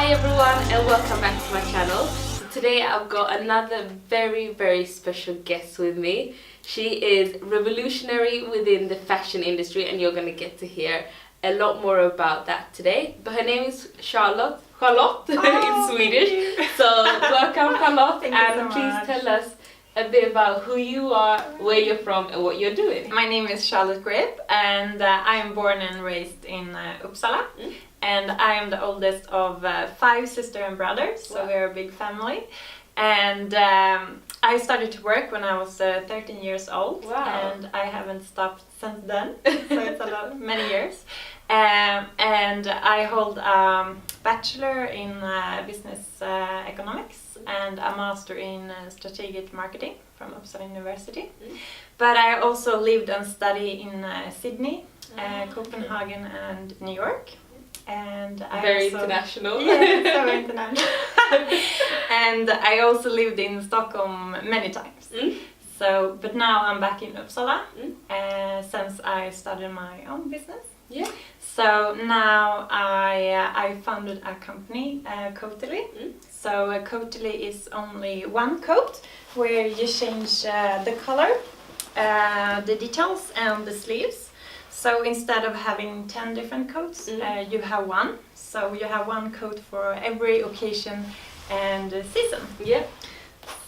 Hi everyone and welcome back to my channel. So today I've got another very special guest with me. She is revolutionary within the fashion industry and you're going to get to hear a lot more about that today. But her name is Charlotte in Swedish. So welcome Charlotte, and please tell us a bit about who you are, where you're from and what you're doing. My name is Charlotte Grip and I am born and raised in Uppsala. And I am the oldest of 5 sisters and brothers, so we're a big family. And I started to work when I was 13 years old, and I haven't stopped since then, so it's many years. And I hold a bachelor in business economics and a master in strategic marketing from Uppsala University. But I also lived and studied in Sydney, Copenhagen and New York. And I international. Yeah, so international. And I also lived in Stockholm many times. So, but now I'm back in Uppsala since I started my own business. Yeah. So now I founded a company, Coatally. So Coatally is only one coat where you change the color, the details and the sleeves. So instead of having 10 different coats, you have one. So you have one coat for every occasion and season. Yeah.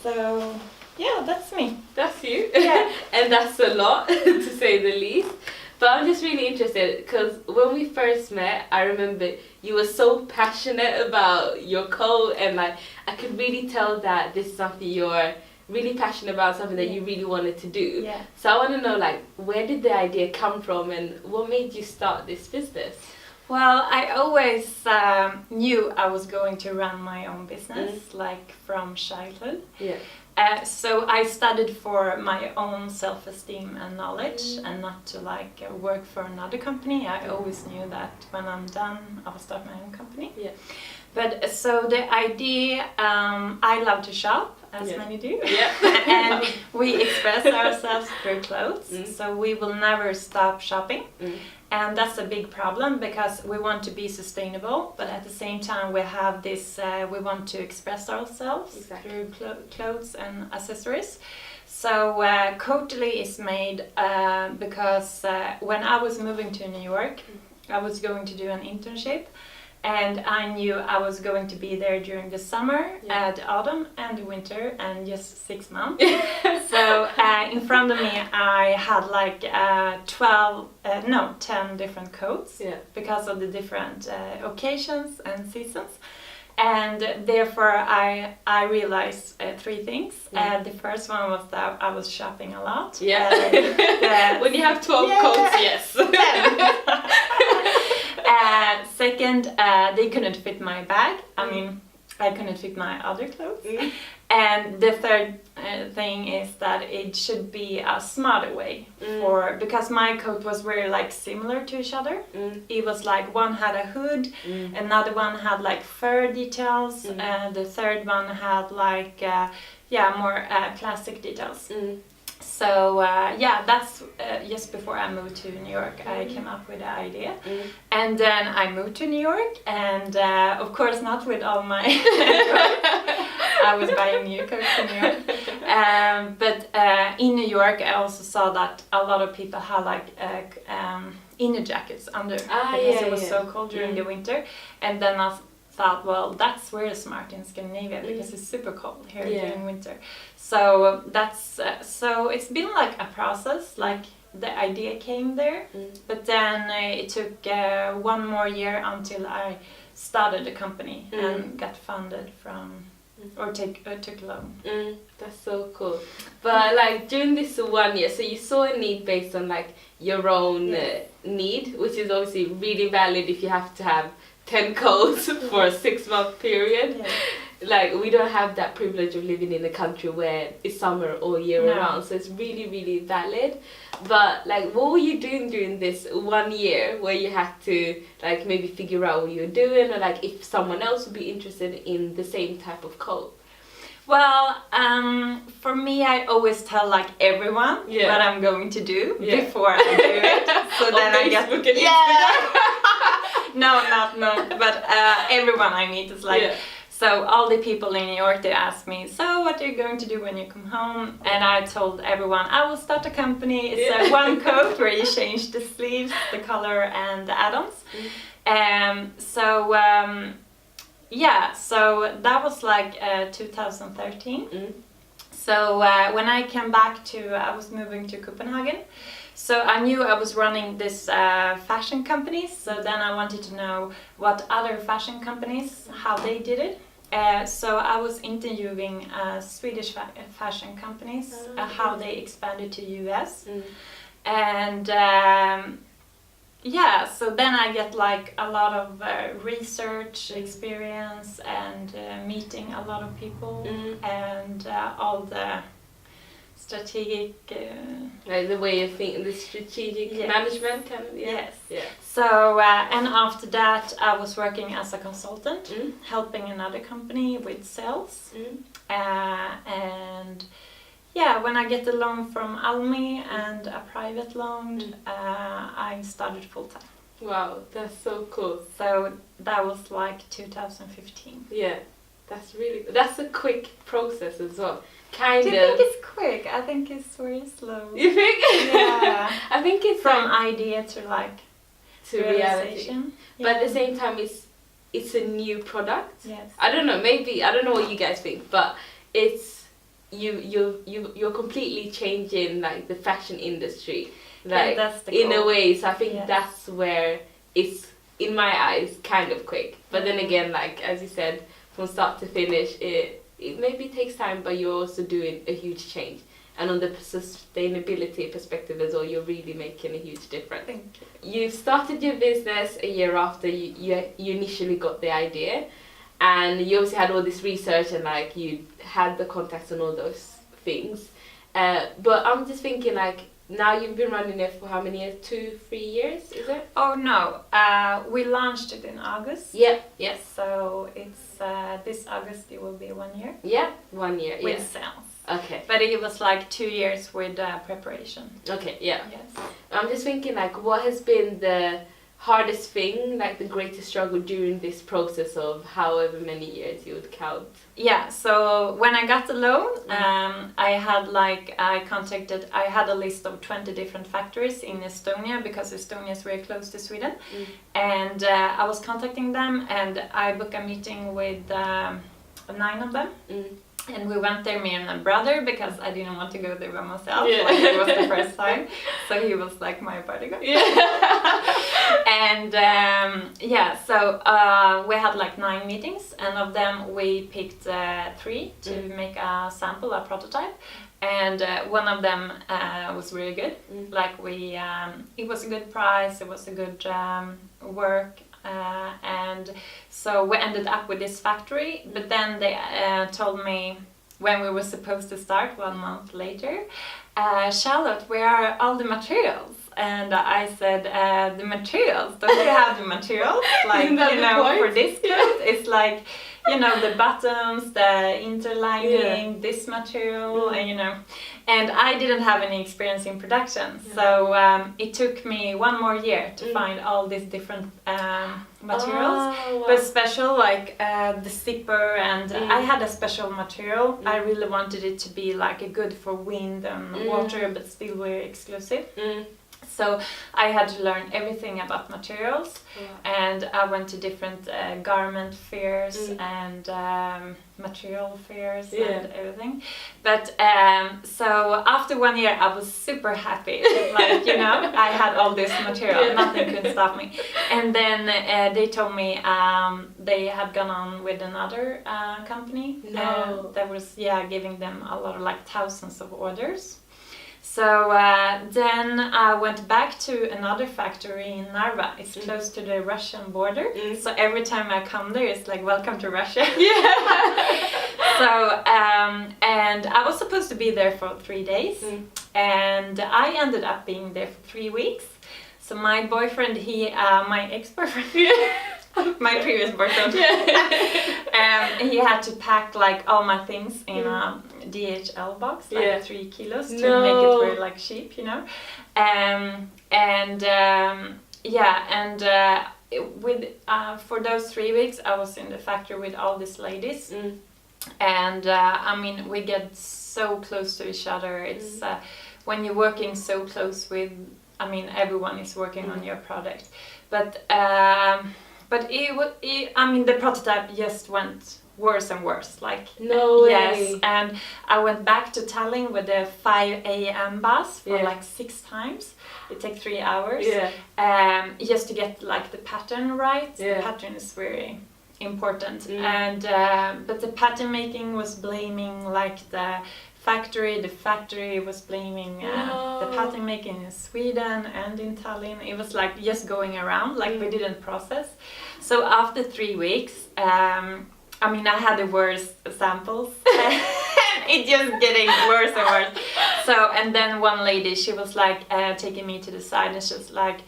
So yeah, that's me. That's you. Yeah. And that's a lot to say the least. But I'm just really interested because when we first met, I remember you were so passionate about your coat, and like I could really tell that this is something you're really passionate about, something that you really wanted to do. Yeah. So I want to know, like, where did the idea come from and what made you start this business? Well, I always knew I was going to run my own business, like from childhood. Yeah. So I studied for my own self-esteem and knowledge and not to like work for another company. I always knew that when I'm done, I'll start my own company. Yeah. But so the idea, I love to shop, as many do. Yeah. And we express ourselves through clothes, so we will never stop shopping. And that's a big problem because we want to be sustainable, but at the same time we have this, we want to express ourselves through clothes and accessories. So Coatally is made because when I was moving to New York, I was going to do an internship. And I knew I was going to be there during the summer, the autumn and the winter, and just 6 months. So in front of me I had like 10 different coats because of the different occasions and seasons. And therefore I realized 3 things. The first one was that I was shopping a lot. Yeah. When you have 12 coats, yes. Second, they couldn't fit my bag. I mean, I couldn't fit my other clothes. And the third thing is that it should be a smarter way because my coat was very like similar to each other. It was like one had a hood, another one had like fur details, and the third one had like more classic details. So that's just before I moved to New York, I came up with the idea. And then I moved to New York, and of course not with all my coats. I was buying new coats in New York. But in New York I also saw that a lot of people had like inner jackets under because it was so cold during the winter. And then I thought, well, that's really smart in Scandinavia because it's super cold here during winter. So that's so it's been like a process, like the idea came there, but then it took 1 more year until I started the company and got funded from or took a loan. That's so cool. But like during this 1 year, so you saw a need based on like your own need, which is obviously really valid if you have to have 10 coats for a 6-month period. Like we don't have that privilege of living in a country where it's summer all year round, so it's really valid. But like what were you doing during this 1 year where you had to like maybe figure out what you were doing, or like if someone else would be interested in the same type of coat? Well, for me, I always tell like everyone what I'm going to do before I do it. So then I get No, but everyone I meet is like, so all the people in New York, they ask me, so what are you going to do when you come home? And I told everyone, I will start a company. It's one coat where you change the sleeves, the color and the add-ons. So that was like 2013. So when I came back I was moving to Copenhagen. So I knew I was running this fashion company. So then I wanted to know what other fashion companies, how they did it. So I was interviewing Swedish fashion companies, how they expanded to US. And so then I get like a lot of research experience and meeting a lot of people and all the strategic like the way of thinking, the strategic management kind of. Yes. So and after that I was working as a consultant, helping another company with sales. And when I get a loan from Almi and a private loan, I started full time. Wow, that's so cool. So that was like 2015. Yeah, that's a quick process as well. Do you think it's quick? I think it's very slow. You think? Yeah. I think it's from idea to like to reality. Yeah. But at the same time, it's a new product. Yes. I don't know. Maybe I don't know what you guys think, but it's you're completely changing like the fashion industry, like that's the in goal. A way. So I think that's where it's, in my eyes, kind of quick. But then again, like as you said, from start to finish, it maybe takes time, but you're also doing a huge change. And on the sustainability perspective as well, you're really making a huge difference. Thank you. You've started your business a year after you initially got the idea, and you obviously had all this research and like you had the contacts and all those things. But I'm just thinking like, now you've been running it for how many years? 2-3 years, is it? Oh no, we launched it in August. Yes. So it's this August it will be 1 year. Yeah, 1 year. With sales. Okay. But it was like 2 years with preparation. Okay, yeah. Yes. I'm just thinking like, what has been the hardest thing, like the greatest struggle during this process of however many years you would count? Yeah, so when I got the loan, I had a list of 20 different factories in Estonia, because Estonia is very close to Sweden. And I was contacting them, and I booked a meeting with 9 of them. And we went there, me and my brother, because I didn't want to go there by myself. Like, it was the first time. So he was like my bodyguard. And so we had like 9 meetings, and of them we picked 3 to make a sample, a prototype. And one of them was really good. Like it was a good price, it was a good work. And so we ended up with this factory, but then they told me when we were supposed to start 1 month later, Charlotte, where are all the materials? And I said, the materials? Don't you have the materials? Like, for this coat, it's like, the buttons, the interlining, this material, and I didn't have any experience in production. So it took me 1 more year to find all these different materials, but special, like the zipper, and I had a special material. I really wanted it to be like a good for wind and water, but still very exclusive. So I had to learn everything about materials, and I went to different garment fairs and material fairs and everything. But so after 1 year, I was super happy. Like, I had all this material, nothing could stop me. And then they told me they had gone on with another company that was giving them a lot of, like, thousands of orders. So then I went back to another factory in Narva. It's close to the Russian border. So every time I come there, it's like, welcome to Russia. So, and I was supposed to be there for 3 days. And I ended up being there for 3 weeks. So my boyfriend, my ex-boyfriend, my previous boyfriend, he had to pack like all my things in a DHL box, like 3 kilos, to make it very like cheap, for those 3 weeks, I was in the factory with all these ladies, and I mean, we get so close to each other. It's when you're working so close with, I mean, everyone is working on your product, but I mean, the prototype just went worse and worse. Like, no way. Yes, and I went back to Tallinn with the 5 a.m. bus for like 6 times. It takes 3 hours. Just to get like the pattern right. The pattern is very important. And but the pattern making was blaming like the factory was blaming the pattern making in Sweden and in Tallinn. It was like just going around, like we didn't process. So after 3 weeks, I mean, I had the worst samples. It's just getting worse and worse. So, and then one lady, she was like taking me to the side, and she was like,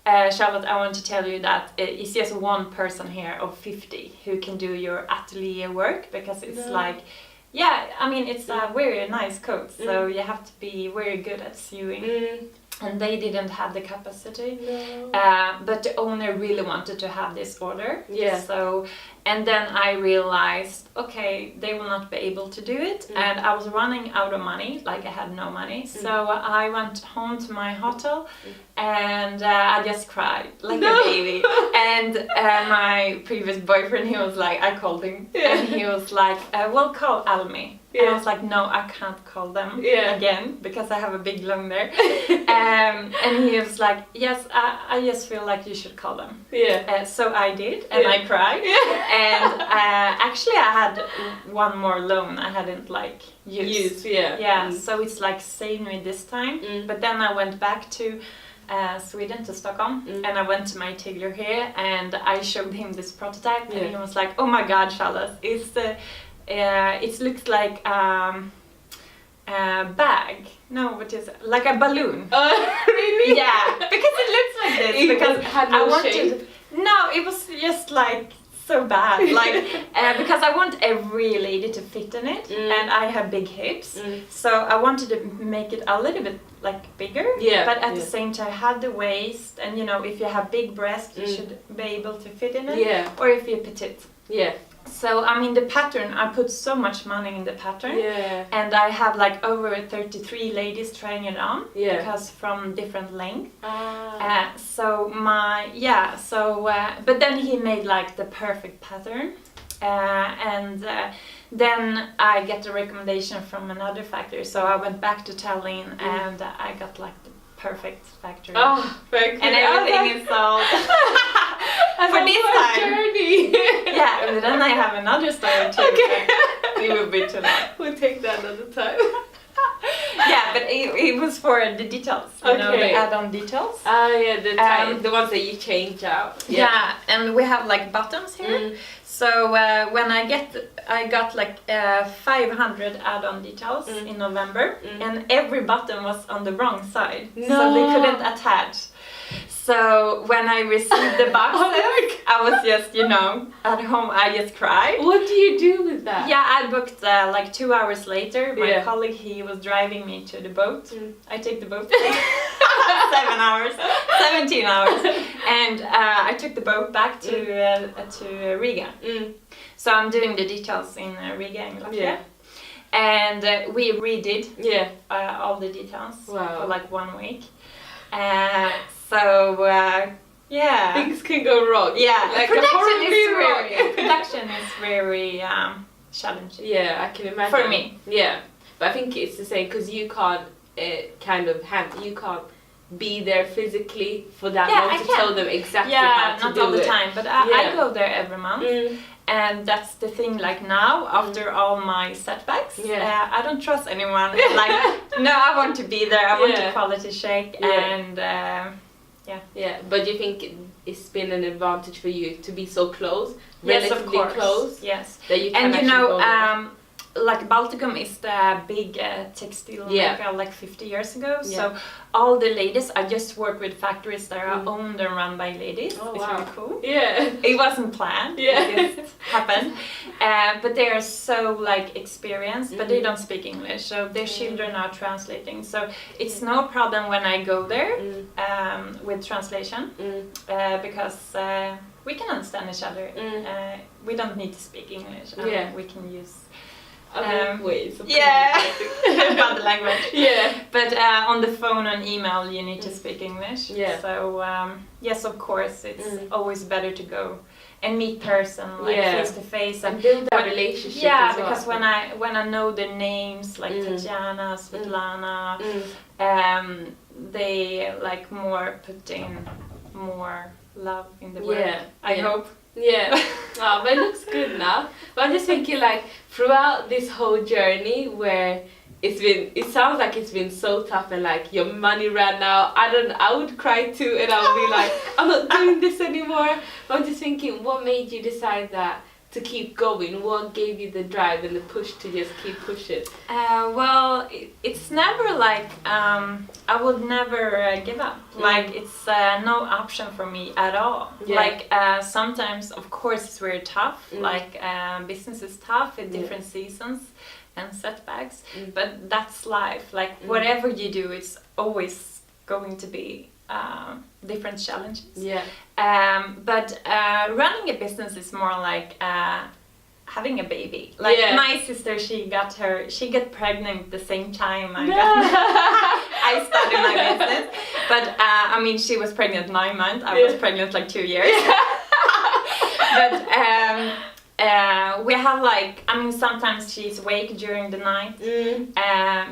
Charlotte, I want to tell you that it's just one person here of 50 who can do your atelier work, because it's like, I mean, it's a very nice coat, so you have to be very good at sewing. And they didn't have the capacity, but the owner really wanted to have this order. So, and then I realized, okay, they will not be able to do it, and I was running out of money, like I had no money. So I went home to my hotel, and I just cried like a baby. And my previous boyfriend, he was like, I called him, and he was like, well, call Almi. And I was like, no, I can't call them again, because I have a big lung there. And he was like, yes, I just feel like you should call them. So I did, and I cried. And actually I had one more loan I hadn't like used. So it's like saved me this time. But then I went back to Sweden, to Stockholm, and I went to my tailor here, and I showed him this prototype, and he was like, oh my god, Charlotte, it looks like a bag. No, what is it? Like a balloon. Really? Yeah, because it looks like this. Because had no shape. No, it was just like so bad. Like because I want every lady to fit in it, and I have big hips, so I wanted to make it a little bit like bigger. But at the same time, have the waist, and you know, if you have big breasts, you should be able to fit in it. Or if you're petite. So, I mean, the pattern, I put so much money in the pattern, and I have like over 33 ladies trying it on, because from different lengths. But then he made like the perfect pattern, and then I get a recommendation from another factory, so I went back to Tallinn, and I got like the perfect factory. And everything is sold. For this time. Journey. And then I have another story too. It will be too long. We'll take that another time. But it was for the details, you know, the add-on details. The ones that you change out. And we have like buttons here. So when I got like 500 add-on details in November, and every button was on the wrong side, so they couldn't attach. So when I received the box, I was just, you know, at home, I just cried. What do you do with that? I booked like 2 hours later. My colleague, he was driving me to the boat. I take the boat. 7 hours, 17 hours. And I took the boat back to Riga. So I'm doing the details in Riga in Latvia. And we redid all the details for like 1 week. Things can go wrong. Like production is very challenging. I can imagine. For me. But I think it's the same, because you can't you can't be there physically for that long to tell them exactly how to do it. Not all the time, but I go there every month. And that's the thing, like now, after all my setbacks, I don't trust anyone. Like, no, I want to be there, I want to quality check, and but you think it's been an advantage for you to be so close, relatively close? Yes. That you can like Baltikum is the big textile maker like 50 years ago. So all the ladies, I just work with factories that are owned and run by ladies. Oh, it's really cool. Yeah. It wasn't planned. It just happened. But they are so like experienced, but they don't speak English. So their children are translating. So it's no problem when I go there with translation because we can understand each other. We don't need to speak English. We can use ways of body language. But on the phone and email you need to speak English. So yes, of course, it's always better to go and meet person like face to face and build that relationship. Yeah, because when I know the names like Tatjana, Svetlana, they like more put in more love in the work. I hope. But it looks good now. But I'm just thinking like throughout this whole journey where it sounds like it's been so tough and like your money ran out. I would cry too and I would be like, I'm not doing this anymore. But I'm just thinking, what made you decide that to keep going? What gave you the drive and the push to just keep pushing? Well, it's never like I would never give up. Like it's no option for me at all. Like sometimes, of course, it's very tough. Like business is tough in different seasons and setbacks, but that's life. Like whatever you do, it's always going to be different challenges. But running a business is more like having a baby. Like my sister, she got pregnant the same time I started my business. But I mean, she was pregnant 9 months. I was pregnant like 2 years. But we have like, I mean, sometimes she's awake during the night.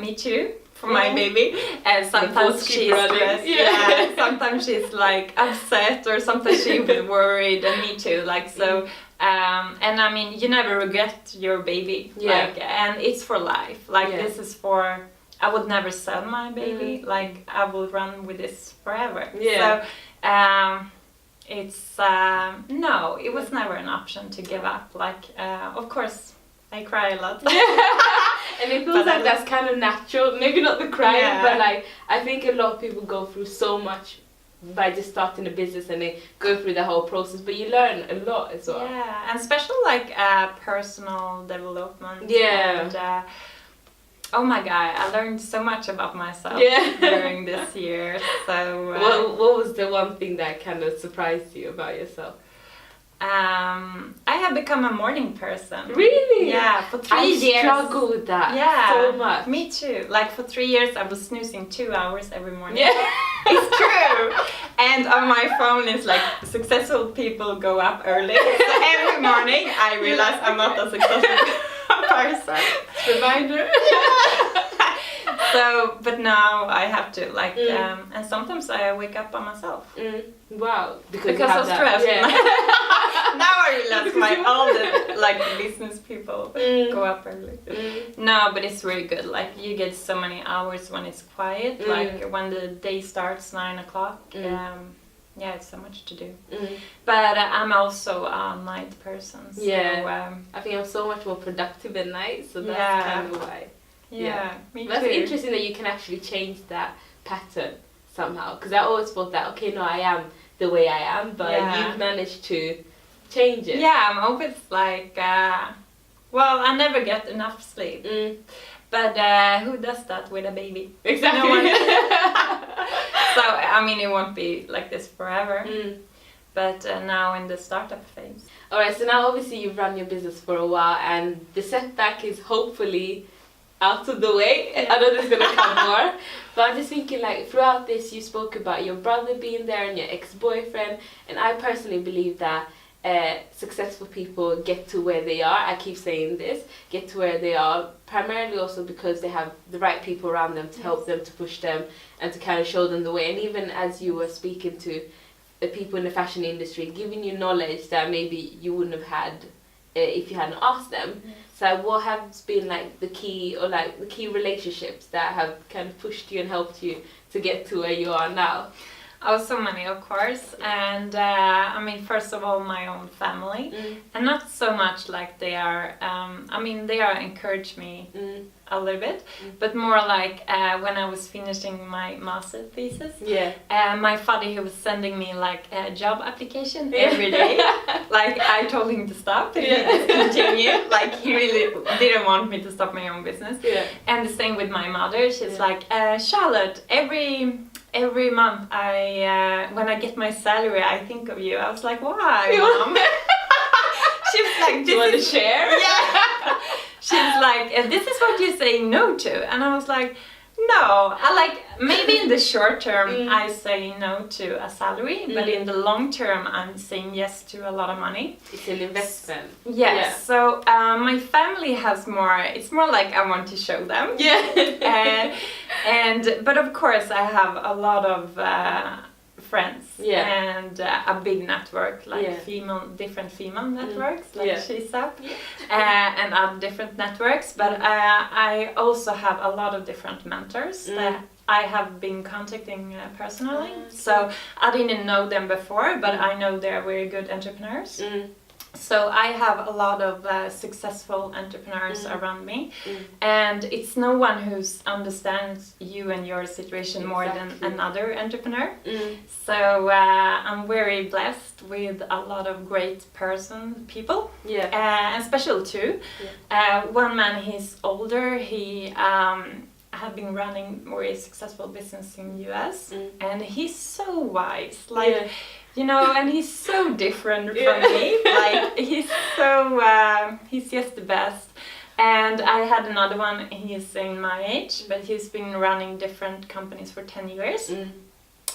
Me too. For my baby, and sometimes she's stressed. Sometimes she's like upset, or sometimes she's worried, and me too. Like so, and I mean, you never regret your baby. Like, and it's for life. Like this is for. I would never sell my baby. Like I will run with this forever. So, it's no, it was never an option to give up. Like, of course, I cry a lot. And it feels like that's kind of natural. Maybe not the crying, but like I think a lot of people go through so much by just starting a business and they go through the whole process. But you learn a lot as well. Yeah, and especially like personal development. And, oh my god, I learned so much about myself during this year. So what was the one thing that kind of surprised you about yourself? I have become a morning person. Really? Yeah, for 3 years. I struggle with that so much. Me too. Like for 3 years I was snoozing 2 hours every morning. It's true. And on my phone it's like successful people go up early. So every morning I realize I'm not a successful person. Reminder. So, but now I have to like, and sometimes I wake up by myself. Wow, because of stress. Now I realize all the like business people go up early. No, but it's really good. Like you get so many hours when it's quiet. Like when the day starts 9 o'clock. It's so much to do. But I'm also a night person. So, I think I'm so much more productive at night. So that's kind of why. Me too. That's interesting that you can actually change that pattern somehow. Because I always thought that, okay, no, I am the way I am, but you've managed to change it. Yeah, I'm always like, well, I never get enough sleep. But who does that with a baby? Exactly. No one. So, I mean, it won't be like this forever. But now in the startup phase. Alright, so now obviously you've run your business for a while and the setback is hopefully out of the way. I know there's gonna come more, but I'm just thinking like throughout this you spoke about your brother being there and your ex-boyfriend, and I personally believe that successful people get to where they are. I keep saying this, get to where they are primarily also because they have the right people around them to help them, to push them and to kind of show them the way. And even as you were speaking to the people in the fashion industry, giving you knowledge that maybe you wouldn't have had if you hadn't asked them. So what has been like the key relationships that have kind of pushed you and helped you to get to where you are now? Oh, so many, of course. And I mean, first of all, my own family. And not so much like they are, I mean, they are encourage me a little bit, but more like when I was finishing my master thesis, my father, he was sending me like a job application every day. Like I told him to stop, and he just continued. Like he really didn't want me to stop my own business. And the same with my mother. She's like, Charlotte, every month when I get my salary, I think of you. I was like, why, Mom? She was like, do you want to share? Yeah. She's like, this is what you say no to. And I was like, no. I like, maybe in the short term I say no to a salary, but in the long term I'm saying yes to a lot of money. It's an investment. Yes. So my family has more, it's more like I want to show them. But of course I have a lot of friends and a big network, like different female networks, like she's up, and other different networks. But I also have a lot of different mentors that I have been contacting personally. So I didn't know them before, but I know they're very good entrepreneurs. So I have a lot of successful entrepreneurs around me, and it's no one who understands you and your situation more than another entrepreneur. So I'm very blessed with a lot of great people, and special too. One man, he's older, he had been running very successful business in US, and he's so wise, like you know, and he's so different from me. Like he's so he's just the best. And I had another one, he's in my age, but he's been running different companies for 10 years.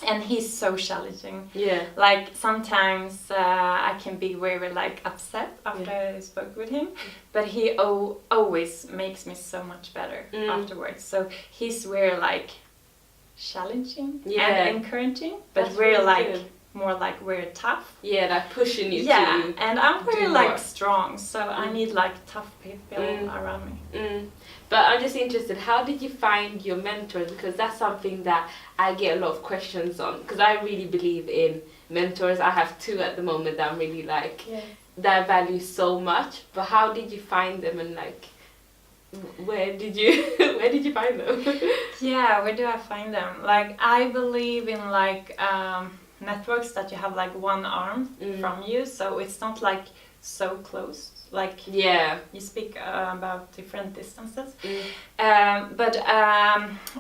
And he's so challenging. Like sometimes I can be very like upset after I spoke with him, but he always makes me so much better afterwards. So he's very like challenging and encouraging, but very like more like very tough. Like pushing you to and I'm very like strong, so I need like tough people around me. But I'm just interested, how did you find your mentors? Because that's something that I get a lot of questions on, because I really believe in mentors. I have 2 at the moment that I'm really like, that I value so much. But how did you find them, and like, where did you find them? Where do I find them? Like, I believe in like networks that you have like one arm from you, so it's not like so close. Like you speak about different distances. But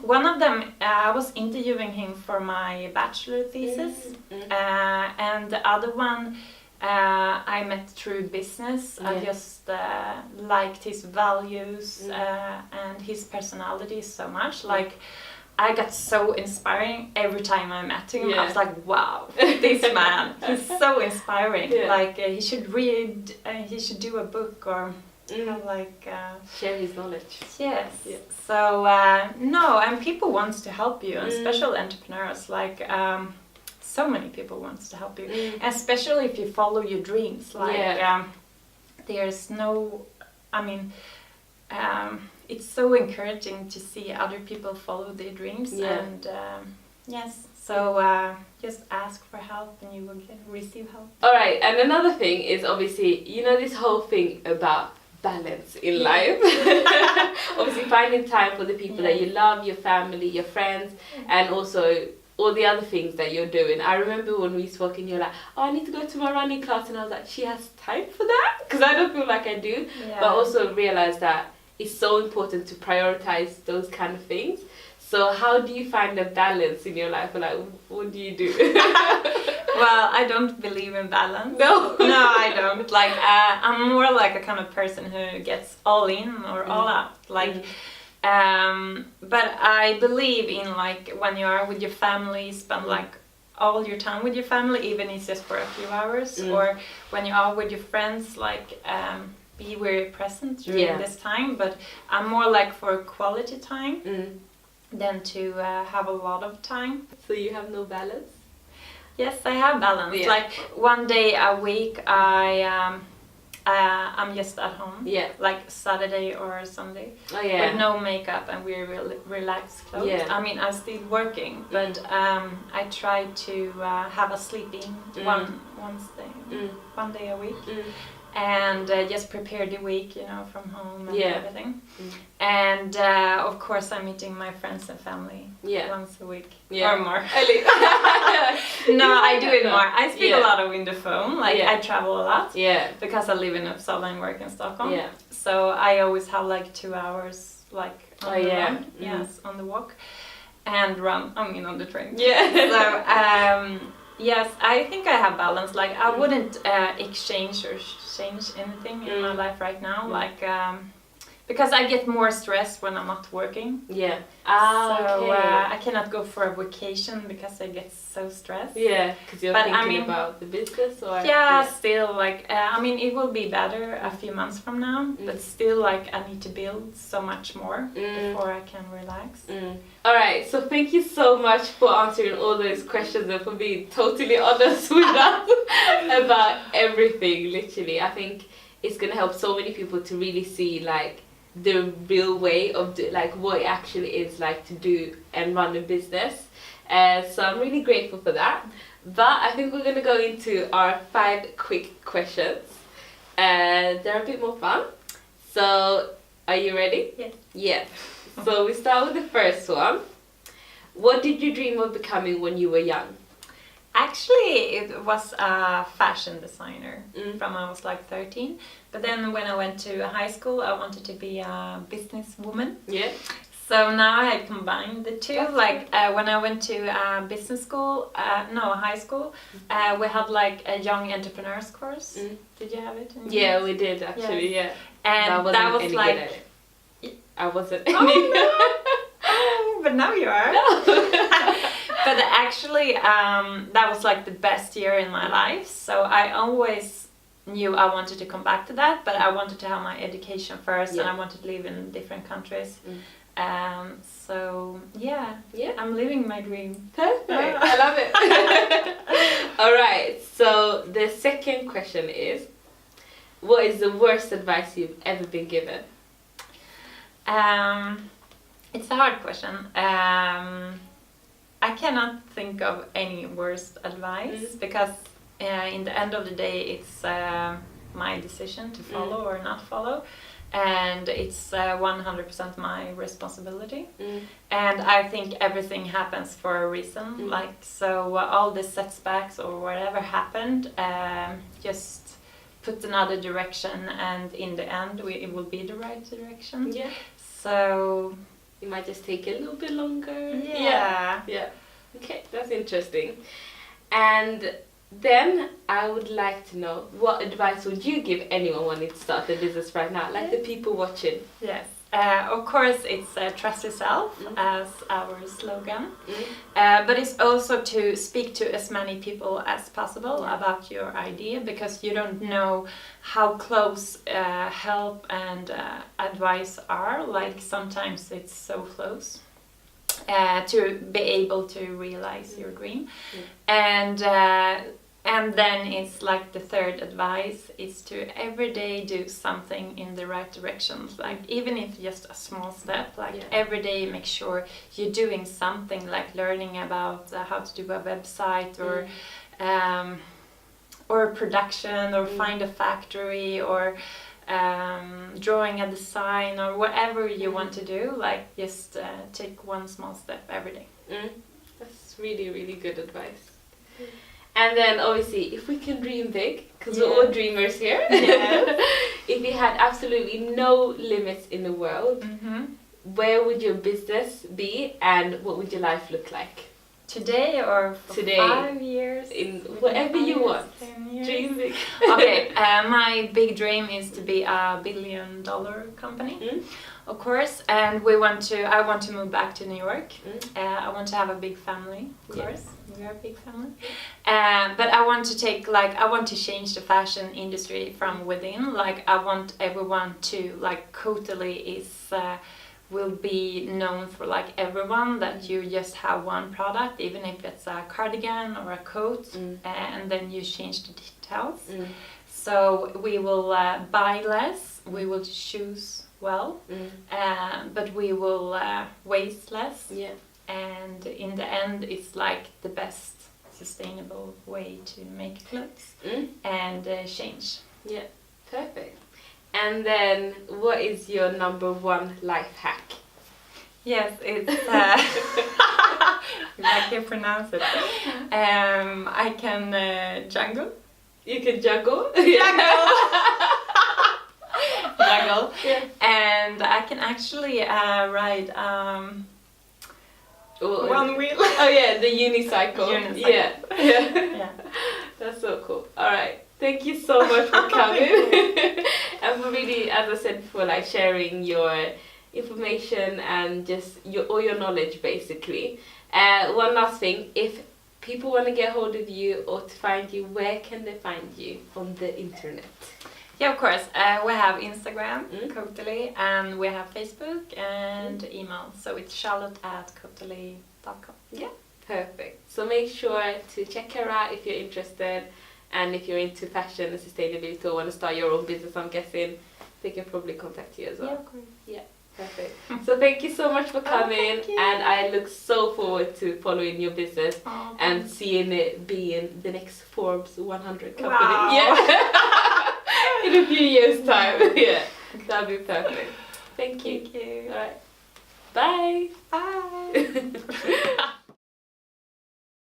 one of them, I was interviewing him for my bachelor thesis, and the other one I met through business. I just liked his values and his personality so much. Like I got so inspiring every time I met him. I was like, wow, this man, he's so inspiring. Like he should read, he should do a book, or like share his knowledge. So no, and people wants to help you, and special entrepreneurs, like so many people wants to help you, especially if you follow your dreams. Like there's no, I mean, it's so encouraging to see other people follow their dreams, and so just ask for help and you will receive help. Alright, and another thing is obviously, you know, this whole thing about balance in life. Obviously finding time for the people that you love, your family, your friends, and also all the other things that you're doing. I remember when we spoke and you're like, oh, I need to go to my running class, and I was like, she has time for that? Because I don't feel like I do, but also realize that it's so important to prioritize those kind of things. So how do you find a balance in your life? Like, what do you do? Well, I don't believe in balance. No, I don't. Like, I'm more like a kind of person who gets all in or all out. Like, but I believe in like when you are with your family, spend like all your time with your family, even if it's just for a few hours, or when you are with your friends, like be very present during this time. But I'm more like for quality time than to have a lot of time. So you have no balance? Yes, I have balance. Like one day a week I I'm just at home. Yeah. Like Saturday or Sunday. Oh yeah. With no makeup and we're relaxed clothes. Yeah. I mean, I'm still working, but I try to have a sleeping one day a week. And just prepare the week, you know, from home and everything. And of course, I'm meeting my friends and family once a week or more. No, I do it more. I speak a lot in the phone. Like I travel a lot because I live in Uppsala and work in Stockholm. Yeah. So I always have like 2 hours like on the run. Yes, on the walk and run. I mean on the train. Yeah. So yes, I think I have balance. Like I wouldn't exchange or change anything in my life right now. Like because I get more stressed when I'm not working. Yeah. So I cannot go for a vacation because I get so stressed. Yeah, because you're thinking about the business or... Yeah, still like, I mean, it will be better a few months from now, but still like I need to build so much more before I can relax. Alright, so thank you so much for answering all those questions and for being totally honest with us about everything, literally. I think it's going to help so many people to really see like the real way of like what it actually is like to do and run a business. So I'm really grateful for that. But I think we're going to go into our 5 quick questions. They're a bit more fun. So are you ready? Yes. Yeah. So we start with the first one. What did you dream of becoming when you were young? Actually, it was a fashion designer from I was like 13. But then when I went to high school, I wanted to be a businesswoman. Yeah. So now I combined the two. That's like when I went to business school, high school, we had like a young entrepreneurs course. Did you have it? Yeah, we did actually. Yes. Yeah. And that was like. I wasn't. Oh no! But now you are. No. But actually, that was like the best year in my life. So I always knew I wanted to come back to that, but I wanted to have my education first, and I wanted to live in different countries. So yeah, I'm living my dream. Perfect. I love it. All right. So the second question is, what is the worst advice you've ever been given? It's a hard question. I cannot think of any worst advice because in the end of the day it's my decision to follow or not follow, and it's 100% my responsibility. And I think everything happens for a reason. Like so all the setbacks or whatever happened, just put another direction, and in the end it will be the right direction. Yeah. So it might just take a little bit longer. Yeah. Okay, that's interesting. And then I would like to know, what advice would you give anyone wanting to start a business right now, like the people watching? Yes. Of course, it's trust yourself as our slogan, but it's also to speak to as many people as possible about your idea, because you don't know how close help and advice are. Like sometimes it's so close to be able to realize your dream, and then it's like the third advice is to every day do something in the right direction. Like even if just a small step, like every day make sure you're doing something, like learning about how to do a website or production, or find a factory, or drawing a design, or whatever you want to do. Like just take one small step every day. That's really, really good advice. And then obviously, if we can dream big, because we're all dreamers here, if you had absolutely no limits in the world, where would your business be and what would your life look like? Today or for 5 years? In whatever you want. Dream big. Okay, my big dream is to be a $1 billion company. Of course, and I want to move back to New York. I want to have a big family, of course. We are a big family. But I want to change the fashion industry from within. Like I want everyone to, like Coatally will be known for like everyone, that you just have one product, even if it's a cardigan or a coat, and then you change the details. So we will buy less, we will choose well, but we will waste less. Yeah. And in the end, it's like the best sustainable way to make clothes and change. Yeah, perfect. And then, what is your number one life hack? Yes, it's like you pronounce it. I can juggle. You can juggle. Juggle. Yeah. And I can actually ride one wheel. Oh yeah, the unicycle. Yeah. Yeah. That's so cool. All right. Thank you so much for coming. And for really, as I said before, like sharing your information and just all your knowledge basically. One last thing, if people want to get hold of you or to find you, where can they find you on the internet? Yeah, of course. We have Instagram, Coatally, and we have Facebook and email. So it's charlotte@coatally.com. Yeah, perfect. So make sure to check her out if you're interested, and if you're into fashion and sustainability or want to start your own business, I'm guessing they can probably contact you as well. Yeah, of course. Yeah, perfect. So thank you so much for coming, and I look so forward to following your business and seeing it being the next Forbes 100 company. Wow. Yeah. In a few years' time. Yeah, that'll be perfect. Thank you. Thank you. All right. Bye. Bye.